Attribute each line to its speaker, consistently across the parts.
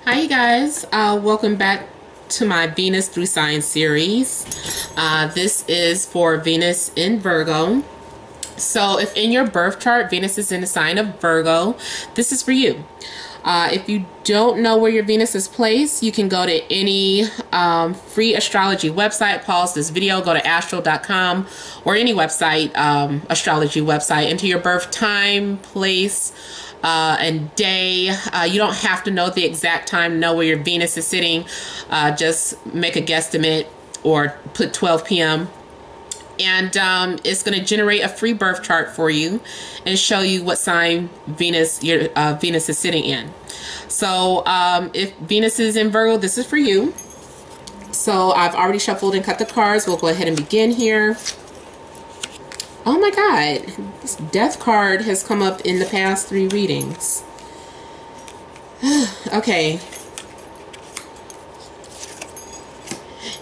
Speaker 1: Hi, you guys. Welcome back to my Venus through Signs series. This is for Venus in Virgo. So, if in your birth chart Venus is in the sign of Virgo, this is for you. If you don't know where your Venus is placed, you can go to any free astrology website, pause this video, go to astro.com or any website, astrology website, enter your birth time, place, and day. You don't have to know the exact time, know where your Venus is sitting. Just make a guesstimate or put 12 p.m. And it's going to generate a free birth chart for you and show you what sign Venus your Venus is sitting in. So if Venus is in Virgo, this is for you. So I've already shuffled and cut the cards. We'll go ahead and begin here. Oh my God, this death card has come up in the past 3 readings. Okay.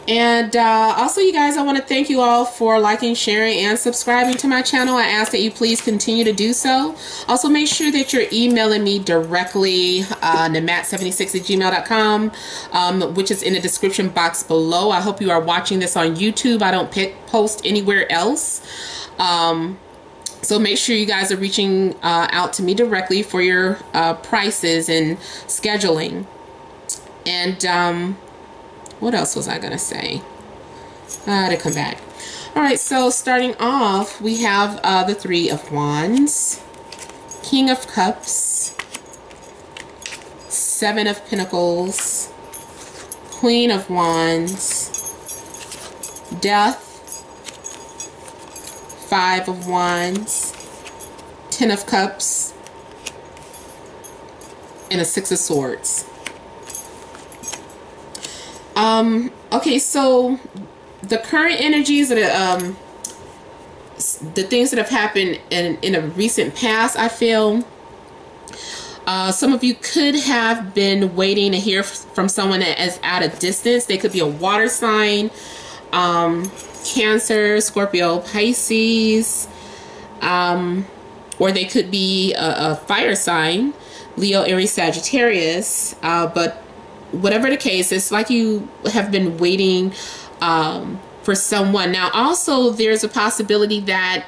Speaker 1: And also, you guys, I want to thank you all for liking, sharing, and subscribing to my channel. I ask that you please continue to do so. Also, make sure that you're emailing me directly, namat76@gmail.com, which is in the description box below. I hope you are watching this on YouTube. I don't post anywhere else. So make sure you guys are reaching out to me directly for your prices and scheduling. And what else was I going to say? To come back. All right, so starting off, we have the 3 of Wands, King of Cups, 7 of Pentacles, Queen of Wands, Death, 5 of Wands, 10 of Cups, and a 6 of Swords. Okay, so the current energies that the things that have happened in a recent past, I feel some of you could have been waiting to hear from someone that is at a distance. They could be a water sign, Cancer, Scorpio, Pisces, or they could be a fire sign, Leo, Aries, Sagittarius, but whatever the case, it's like you have been waiting for someone. Now, also, there's a possibility that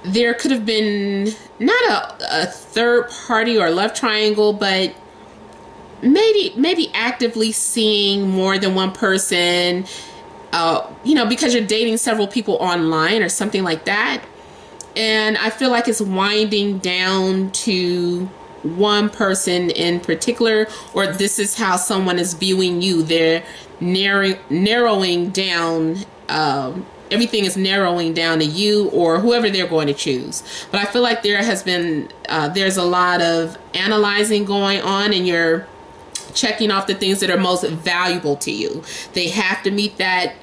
Speaker 1: there could have been not a third party or love triangle, but maybe actively seeing more than one person, you know, because you're dating several people online or something like that. And I feel like it's winding down to one person in particular, or this is how someone is viewing you. They're narrowing down, everything is narrowing down to you or whoever they're going to choose. But I feel like there has been there's a lot of analyzing going on, and you're checking off the things that are most valuable to you. They have to meet that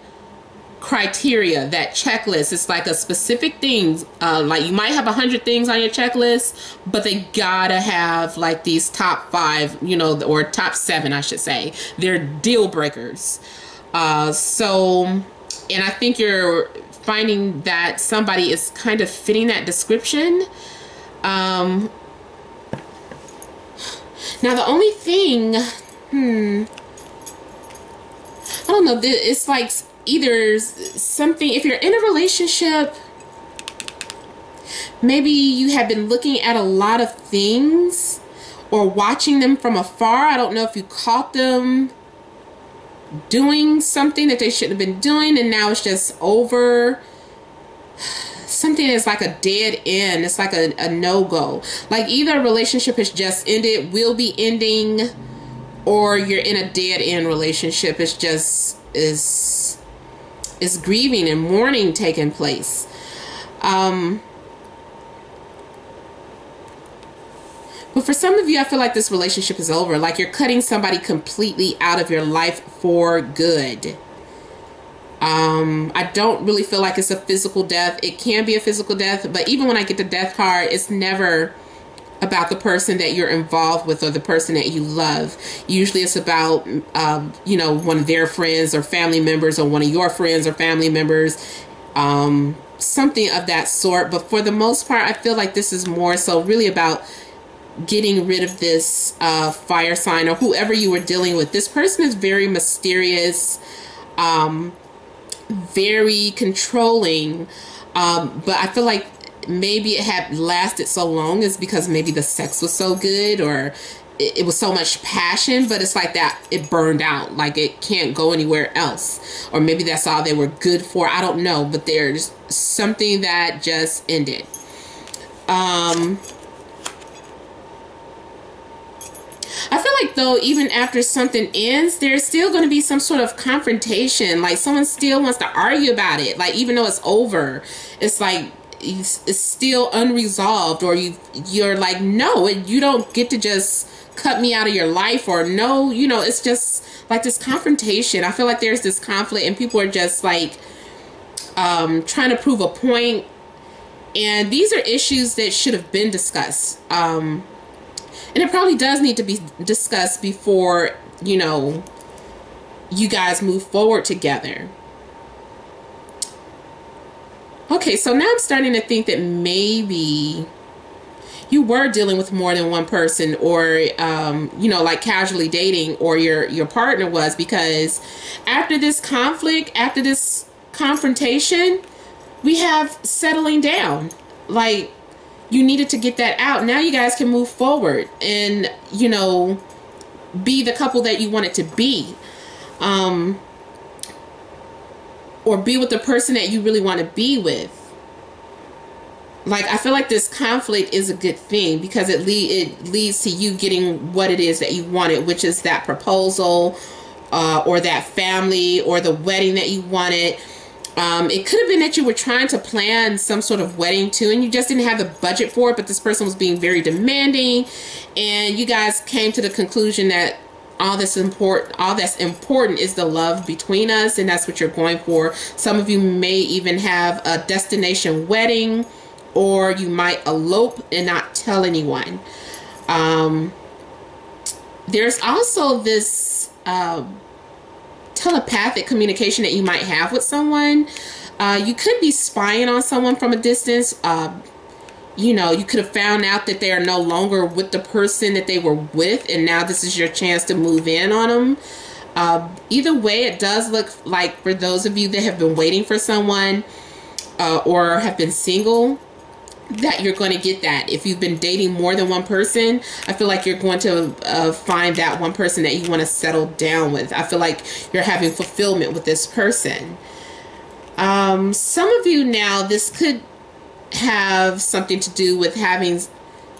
Speaker 1: criteria, that checklist. It's like a specific things, like you might have 100 things on your checklist, but they gotta have like these top 5, you know, or top 7, I should say. They're deal breakers. So, and I think you're finding that somebody is kind of fitting that description. Now the only thing, I don't know, it's like either something, if you're in a relationship, maybe you have been looking at a lot of things or watching them from afar. I don't know if you caught them doing something that they shouldn't have been doing, and now it's just over. Something is like a dead end. It's like a no-go. Like either a relationship has just ended, will be ending, or you're in a dead end relationship. It's just is grieving and mourning taking place. But for some of you, I feel like this relationship is over. Like you're cutting somebody completely out of your life for good. I don't really feel like it's a physical death. It can be a physical death, but even when I get the death card, it's never about the person that you're involved with or the person that you love. Usually it's about, you know, one of their friends or family members, or one of your friends or family members, something of that sort. But for the most part, I feel like this is more so really about getting rid of this fire sign or whoever you were dealing with. This person is very mysterious, very controlling, but I feel like maybe it had lasted so long is because maybe the sex was so good, or it was so much passion, but it's like that it burned out, like it can't go anywhere else, or maybe that's all they were good for. I don't know, but there's something that just ended. I feel like though, even after something ends, there's still going to be some sort of confrontation. Like someone still wants to argue about it. Like even though it's over, it's like it's still unresolved, or you're like, no, you don't get to just cut me out of your life, or no, it's just like this confrontation. I feel like there's this conflict and people are just like trying to prove a point, and these are issues that should have been discussed, and it probably does need to be discussed before you guys move forward together. Okay, so now I'm starting to think that maybe you were dealing with more than one person, or like casually dating, or your partner was, because after this conflict, after this confrontation, we have settling down. Like you needed to get that out. Now you guys can move forward and be the couple that you wanted to be, or be with the person that you really want to be with. Like, I feel like this conflict is a good thing because it leads to you getting what it is that you wanted, which is that proposal, or that family, or the wedding that you wanted. It could have been that you were trying to plan some sort of wedding too, and you just didn't have the budget for it, but this person was being very demanding, and you guys came to the conclusion that all that's important is the love between us, and that's what you're going for. Some of you may even have a destination wedding, or you might elope and not tell anyone. There's also this telepathic communication that you might have with someone. You could be spying on someone from a distance. You could have found out that they are no longer with the person that they were with, and now this is your chance to move in on them. Either way, it does look like for those of you that have been waiting for someone, or have been single, that you're going to get that. If you've been dating more than one person, I feel like you're going to find that one person that you want to settle down with. I feel like you're having fulfillment with this person. Some of you now, this could have something to do with having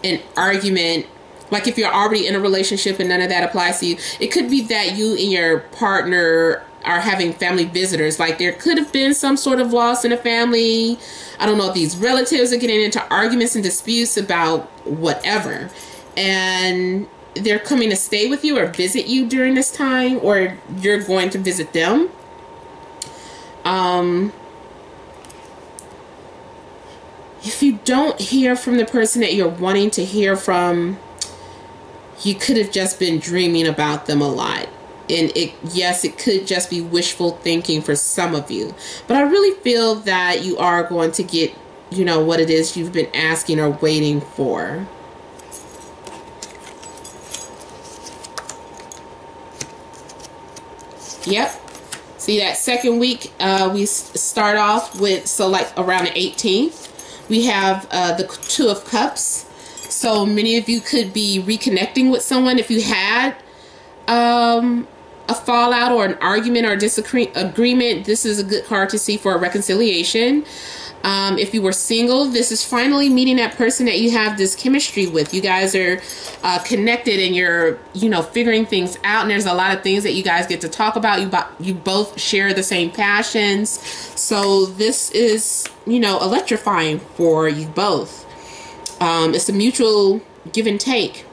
Speaker 1: an argument. Like if you're already in a relationship and none of that applies to you, it could be that you and your partner are having family visitors. Like there could have been some sort of loss in a family. I don't know if these relatives are getting into arguments and disputes about whatever, and they're coming to stay with you or visit you during this time, or you're going to visit them. If you don't hear from the person that you're wanting to hear from, you could have just been dreaming about them a lot. And it could just be wishful thinking for some of you. But I really feel that you are going to get, what it is you've been asking or waiting for. Yep. See, that second week, we start off with, so like around the 18th, we have the Two of Cups. So many of you could be reconnecting with someone. If you had a fallout or an argument or disagreement, this is a good card to see for a reconciliation. If you were single, this is finally meeting that person that you have this chemistry with. You guys are connected, and you're figuring things out, and there's a lot of things that you guys get to talk about. You both share the same passions, so this is electrifying for you both. It's a mutual give and take.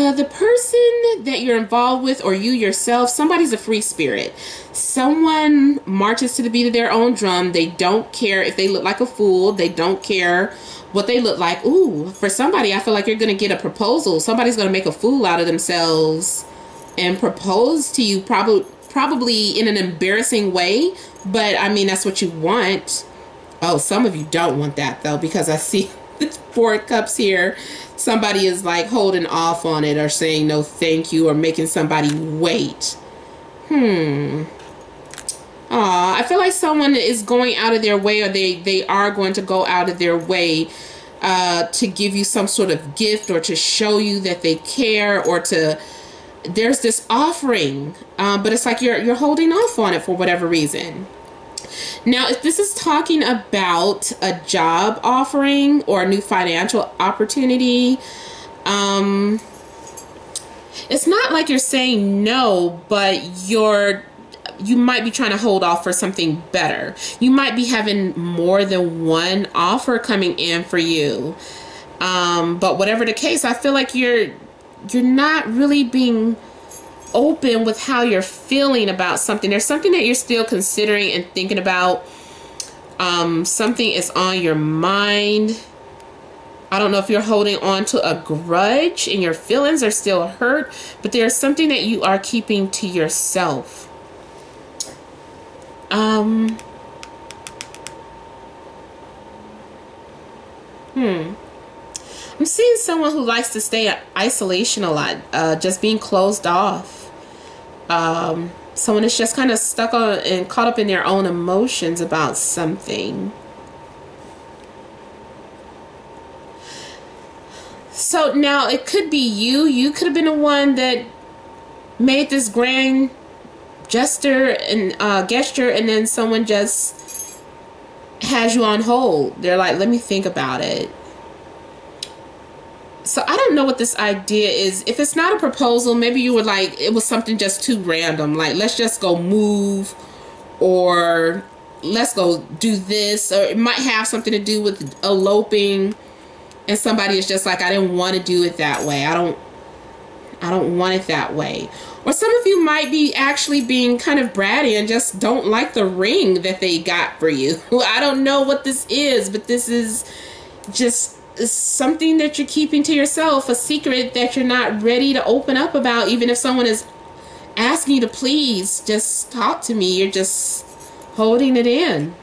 Speaker 1: The person that you're involved with, or you yourself, somebody's a free spirit. Someone marches to the beat of their own drum. They don't care if they look like a fool. They don't care what they look like. Ooh, for somebody, I feel like you're going to get a proposal. Somebody's going to make a fool out of themselves and propose to you, probably in an embarrassing way. But I mean, that's what you want. Oh, some of you don't want that though, because I see the Four of Cups here. Somebody is like holding off on it or saying no thank you or making somebody wait. I feel like someone is going out of their way, or they are going to go out of their way to give you some sort of gift, or to show you that they care, or to, there's this offering, but it's like you're holding off on it for whatever reason. Now, if this is talking about a job offering or a new financial opportunity, it's not like you're saying no, but you might be trying to hold off for something better. You might be having more than one offer coming in for you. But whatever the case, I feel like you're not really being open with how you're feeling about something. There's something that you're still considering and thinking about. Something is on your mind. I don't know if you're holding on to a grudge and your feelings are still hurt, but there's something that you are keeping to yourself. I'm seeing someone who likes to stay in isolation a lot, just being closed off. Someone is just kind of stuck on and caught up in their own emotions about something. So now it could be you. You could have been the one that made this grand gesture, and then someone just has you on hold. They're like, let me think about it. So I don't know what this idea is. If it's not a proposal, maybe you were like, it was something just too random. Like, let's just go move, or let's go do this. Or it might have something to do with eloping. And somebody is just like, I didn't want to do it that way. I don't want it that way. Or some of you might be actually being kind of bratty and just don't like the ring that they got for you. I don't know what this is, but this is just something that you're keeping to yourself, a secret that you're not ready to open up about. Even if someone is asking you to please just talk to me, you're just holding it in.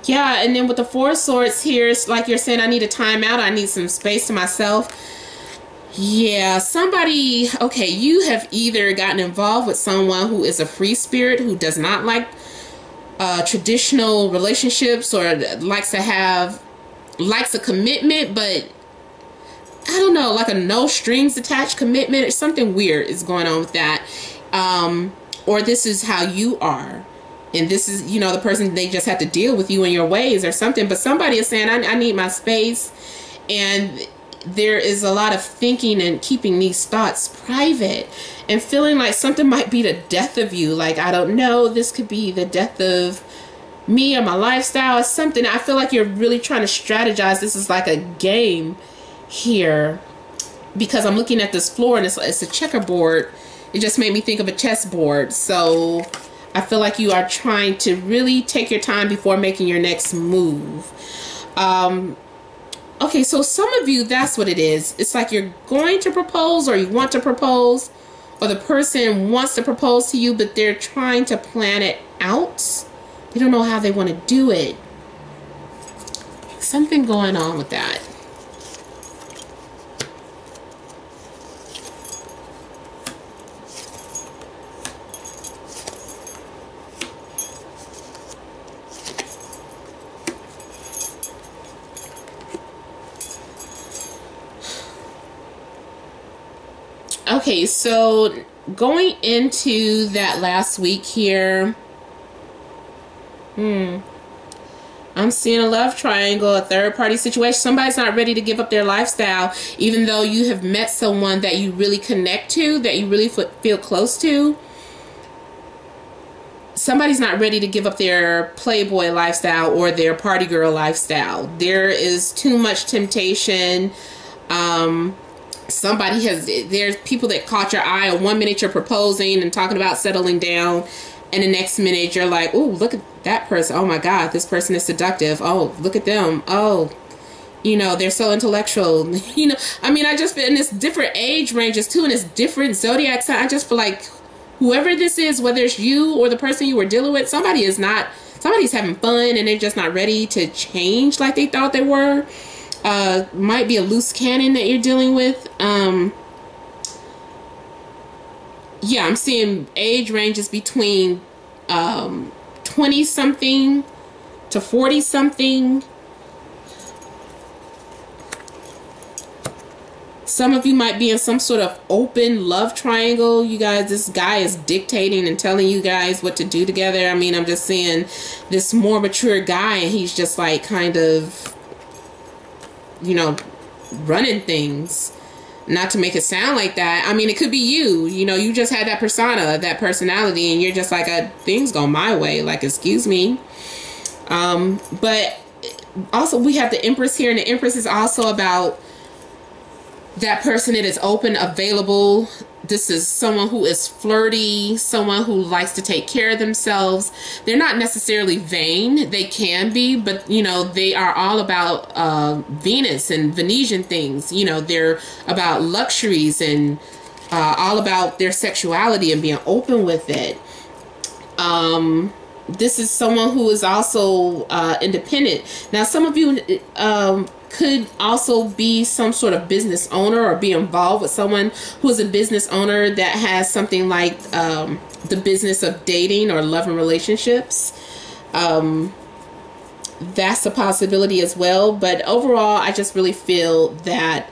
Speaker 1: Yeah, and then with the Four of Swords here, it's like you're saying, I need a timeout. I need some space to myself. Yeah, somebody, okay, you have either gotten involved with someone who is a free spirit, who does not like traditional relationships, or likes a commitment, but I don't know, like a no strings attached commitment, or something weird is going on with that. Or this is how you are. And this is, you know, the person, they just have to deal with you in your ways or something. But somebody is saying, I need my space. And there is a lot of thinking and keeping these thoughts private. And feeling like something might be the death of you. Like, I don't know, this could be the death of me or my lifestyle or something. I feel like you're really trying to strategize. This is like a game here. Because I'm looking at this floor and it's a checkerboard. It just made me think of a chessboard. So I feel like you are trying to really take your time before making your next move. Okay, so some of you, that's what it is. It's like you're going to propose, or you want to propose, or the person wants to propose to you, but they're trying to plan it out. They don't know how they want to do it. Something going on with that. Okay, so going into that last week here, I'm seeing a love triangle, a third party situation. Somebody's not ready to give up their lifestyle, even though you have met someone that you really connect to, that you really feel close to. Somebody's not ready to give up their playboy lifestyle or their party girl lifestyle. There is too much temptation. There's people that caught your eye. One minute you're proposing and talking about settling down, and the next minute you're like, oh, look at that person. Oh my God, this person is seductive. Oh, look at them. Oh, you know, they're so intellectual. You know, I mean, I just feel in this different age ranges too, and this different zodiac sign. I just feel like whoever this is, whether it's you or the person you were dealing with, somebody somebody's having fun and they're just not ready to change like they thought they were. Might be a loose cannon that you're dealing with. Yeah, I'm seeing age ranges between 20 something to 40 something. Some of you might be in some sort of open love triangle. You guys, this guy is dictating and telling you guys what to do together. I mean, I'm just seeing this more mature guy, and he's just like kind of, you know, running things. Not to make it sound like that. I mean, it could be you. You know, you just had that persona, that personality, and you're just like, things go my way. Like, excuse me. But also, we have the Empress here, and the Empress is also about that person that is open, available. This is someone who is flirty, someone who likes to take care of themselves. They're not necessarily vain. They can be, but, you know, they are all about Venus and Venusian things. You know, they're about luxuries and all about their sexuality and being open with it. This is someone who is also independent. Now, some of you could also be some sort of business owner or be involved with someone who is a business owner that has something like the business of dating or love and relationships. That's a possibility as well. But overall, I just really feel that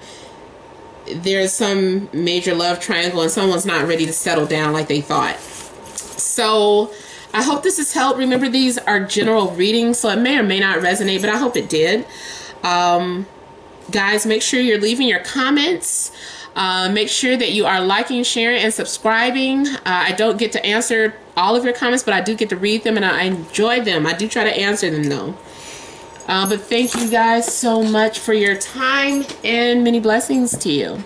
Speaker 1: there's some major love triangle and someone's not ready to settle down like they thought. So I hope this has helped. Remember, these are general readings, so it may or may not resonate, but I hope it did. Guys, make sure you're leaving your comments. Make sure that you are liking, sharing, and subscribing. I don't get to answer all of your comments, but I do get to read them, and I enjoy them. I do try to answer them, though. But thank you guys so much for your time, and many blessings to you.